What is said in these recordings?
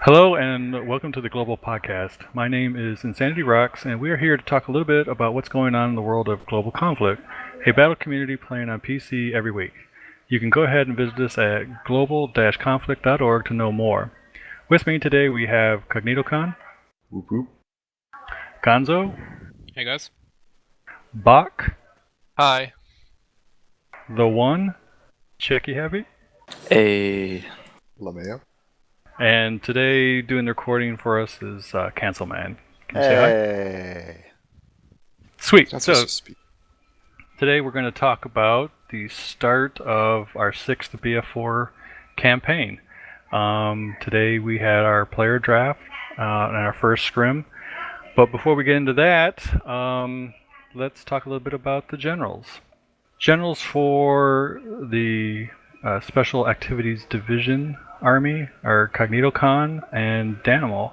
Hello and welcome to the Global Podcast. My name is Insanity Rocks, and we are here to talk a little bit about what's going on in the world of global conflict, a battle community playing on PC every week. You can go ahead and visit us at global-conflict.org to know more. With me today we have CognitoCon, Whoop whoop. Gonzo, Hey guys. Bach, Hi. The One, Checky Heavy, Hey. LaMayo. and today doing the recording for us is Cancel Man. Can you say hi? Hey. Sweet. Not So supposed to speak. today we're going to talk about the start of our 6th BF4 campaign. Today we had our player draft and our first scrim. But before we get into that, let's talk a little bit about the generals. Generals for the Special Activities Division Army are CognitoCon and Danimal.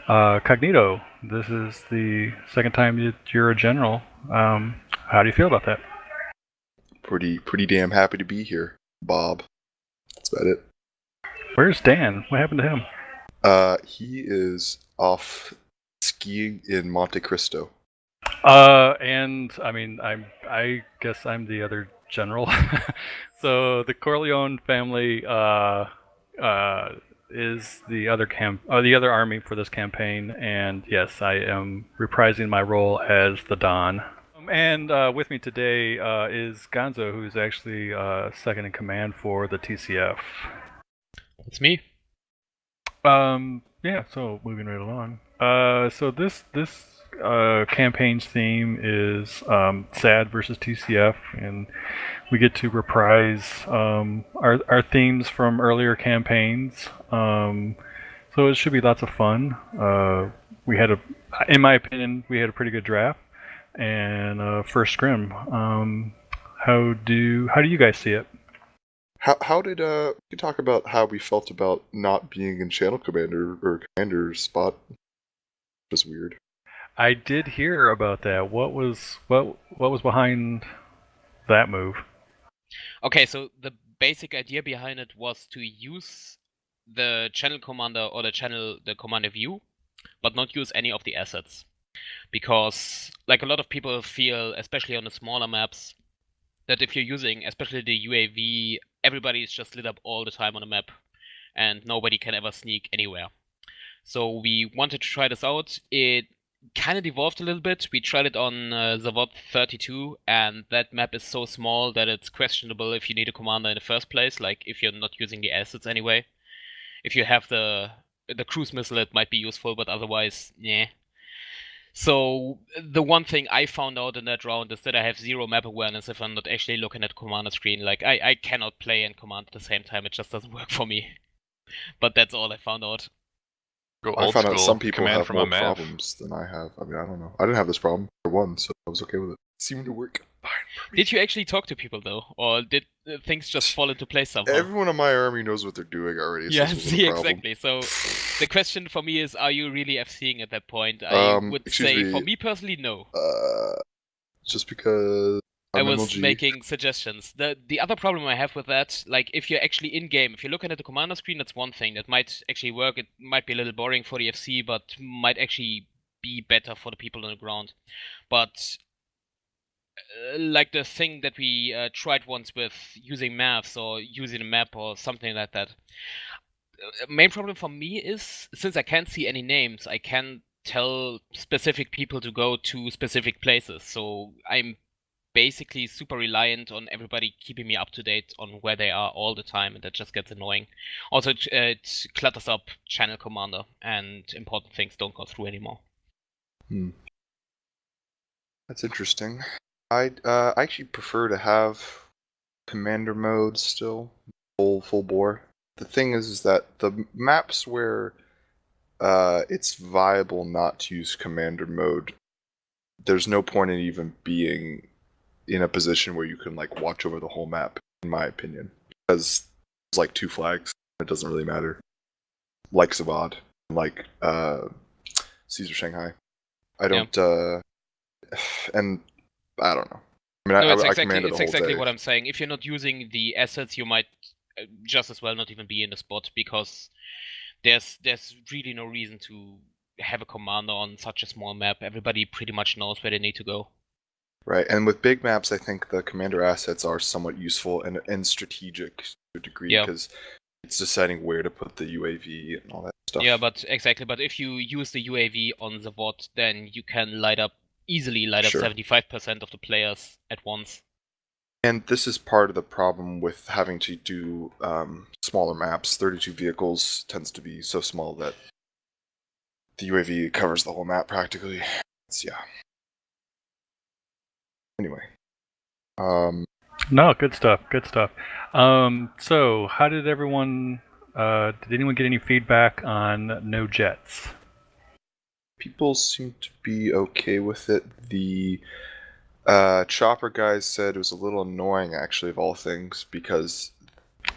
Cognito, this is the second time you're a general. How do you feel about that? Pretty damn happy to be here, Bob. That's about it. Where's Dan? What happened to him? He is off skiing in Monte Cristo. And I mean, I guess I'm the other general. So the Corleone family is the other army for this campaign, and yes, I am reprising my role as the Don. And with me today is Gonzo, who's actually second in command for the TCF. It's me. Yeah, so moving right along. So this campaign's theme is SAD versus TCF, and we get to reprise our themes from earlier campaigns. So it should be lots of fun. In my opinion, we had a pretty good draft and first scrim. How do you guys see it? How did we could talk about how we felt about not being in channel commander or commander spot? Just weird. I did hear about that. What was behind that move? Okay, so the basic idea behind it was to use the channel commander or the commander view, but not use any of the assets. Because like a lot of people feel, especially on the smaller maps, that if you're using especially the UAV, everybody is just lit up all the time on the map and nobody can ever sneak anywhere. So we wanted to try this out. It kind of evolved a little bit. We tried it on Zavod 32, and that map is so small that it's questionable if you need a commander in the first place, like if you're not using the assets anyway. If you have the cruise missile, it might be useful, but otherwise, yeah. So the one thing I found out in that round is that I have zero map awareness if I'm not actually looking at commander screen. Like I cannot play and command at the same time. It just doesn't work for me. But that's all I found out. Go I old found out school, some people command have from more a map. problems than I have. I mean, I don't know. I didn't have this problem for one, so I was okay with it. Seemed to work fine for me. Did you actually talk to people though, or did things just fall into place somehow? Everyone in my army knows what they're doing already. So Yeah, this wasn't see, a problem. exactly. So the question for me is, are you really FCing at that point? I would excuse say, me. for me personally, no. Just because I I'm was MLG. making suggestions. The other problem I have with that, like if you're actually in game, if you're looking at the commander screen, that's one thing that might actually work. It might be a little boring for the FC, but might actually be better for the people on the ground. But like the thing that we tried once with using maps or using a map or something like that. Main problem for me is, since I can't see any names, I can't tell specific people to go to specific places. So I'm basically super reliant on everybody keeping me up to date on where they are all the time, and that just gets annoying. Also, it clutters up channel commander, and important things don't go through anymore. That's interesting. I actually prefer to have commander mode still, full bore. The thing is that the maps where it's viable not to use commander mode, there's no point in even being in a position where you can like watch over the whole map, in my opinion, because there's like two flags. It doesn't really matter. Like Zavad, like Caesar Shanghai. I don't, and I don't know. I mean, No, I commanded the it's whole exactly day. what I'm saying. If you're not using the assets, you might just as well not even be in the spot, because there's really no reason to have a commander on such a small map. Everybody pretty much knows where they need to go. Right, and with big maps, I think the commander assets are somewhat useful and strategic to a degree, Yeah. because it's deciding where to put the UAV and all that stuff. Yeah, but exactly. But if you use the UAV on the VOD, then you can easily light up Sure. 75% of the players at once. And this is part of the problem with having to do smaller maps. 32 vehicles tends to be so small that the UAV covers the whole map practically. Yeah. Anyway. No, good stuff. Good stuff. So, how did everyone? Did anyone get any feedback on no jets? People seem to be okay with it. The chopper guys said it was a little annoying, actually, of all things, because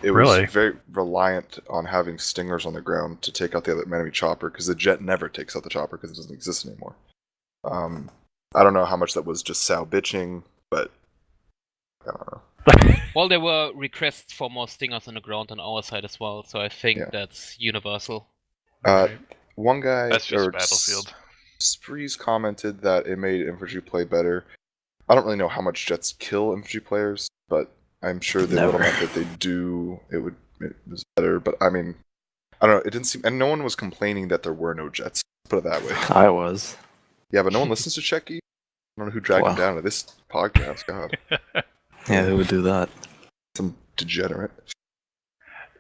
it was Really? very reliant on having stingers on the ground to take out the other enemy chopper, because the jet never takes out the chopper because it doesn't exist anymore. I don't know how much that was just Sal bitching, but I don't know. Well, there were requests for more stingers on the ground on our side as well, so I think Yeah. that's universal. Right. One guy, That's just or Battlefield. Sprees, commented that it made infantry play better. I don't really know how much jets kill infantry players, but I'm sure the little amount that they do, it was better. But I mean, I don't know. It didn't seem, and no one was complaining that there were no jets. Put it that way. I was. Yeah, but no one listens to Checky. I don't know who dragged him Wow. down to this podcast. God, Yeah, who would do that? some degenerate.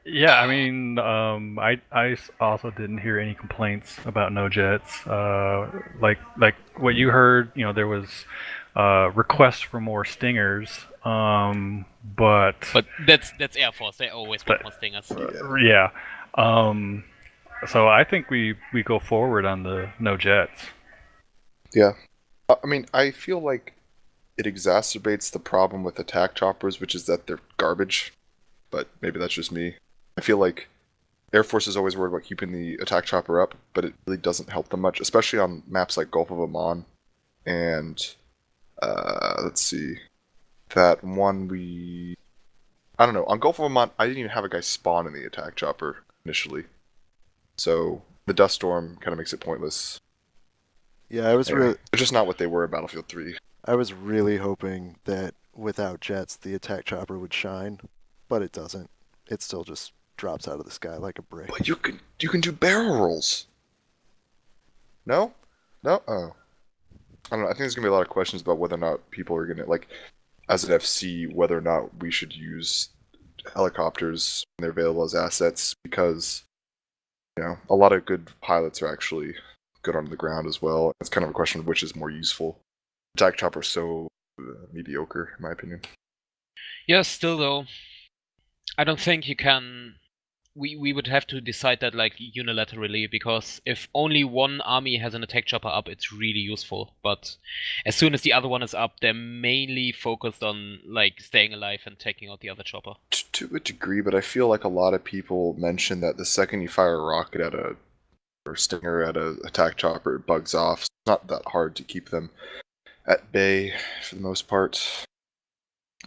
Yeah, I mean, I also didn't hear any complaints about no jets. Like what you heard, there was requests for more stingers. But But that's Air Force. They always want But- more stingers. yeah. So I think we go forward on the no jets. I mean, I feel like it exacerbates the problem with attack choppers, which is that they're garbage. But maybe that's just me. I feel like Air Force is always worried about keeping the attack chopper up, but it really doesn't help them much, especially on maps like Gulf of Oman. And let's see, that one I don't know. On Gulf of Oman, I didn't even have a guy spawn in the attack chopper initially, so the dust storm kind of makes it pointless. Yeah, I was Anyway, really, they're just not what they were in Battlefield 3. I was really hoping that without jets, the attack chopper would shine, but it doesn't. It still just drops out of the sky like a brick. But you can do barrel rolls. No? Oh. I don't know. I think there's gonna be a lot of questions about whether or not people are gonna, like, as an FC, whether or not we should use helicopters when they're available as assets, because a lot of good pilots are actually good on the ground as well. It's kind of a question of which is more useful. Attack chopper is so mediocre, in my opinion. Yeah, still though, I don't think you can. We would have to decide that like unilaterally, because if only one army has an attack chopper up, it's really useful. But as soon as the other one is up, they're mainly focused on like staying alive and taking out the other chopper. To a degree, but I feel like a lot of people mention that the second you fire a rocket at or stinger at a attack chopper, it bugs off. It's not that hard to keep them at bay for the most part.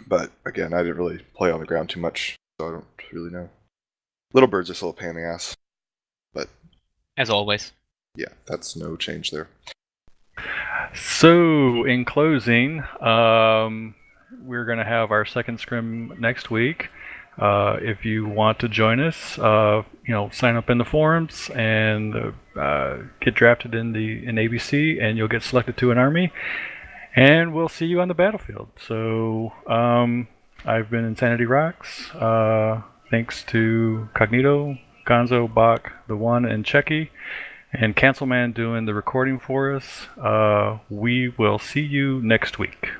But again, I didn't really play on the ground too much, so I don't really know. Little birds are still a pain in the ass, but As always. yeah, that's no change there. So, in closing, we're going to have our second scrim next week. If you want to join us, sign up in the forums and get drafted in ABC, and you'll get selected to an army. And we'll see you on the battlefield. So, I've been Insanity Rocks. Thanks to Cognito, Gonzo, Bach, The One, and Checky, and Cancelman doing the recording for us. We will see you next week.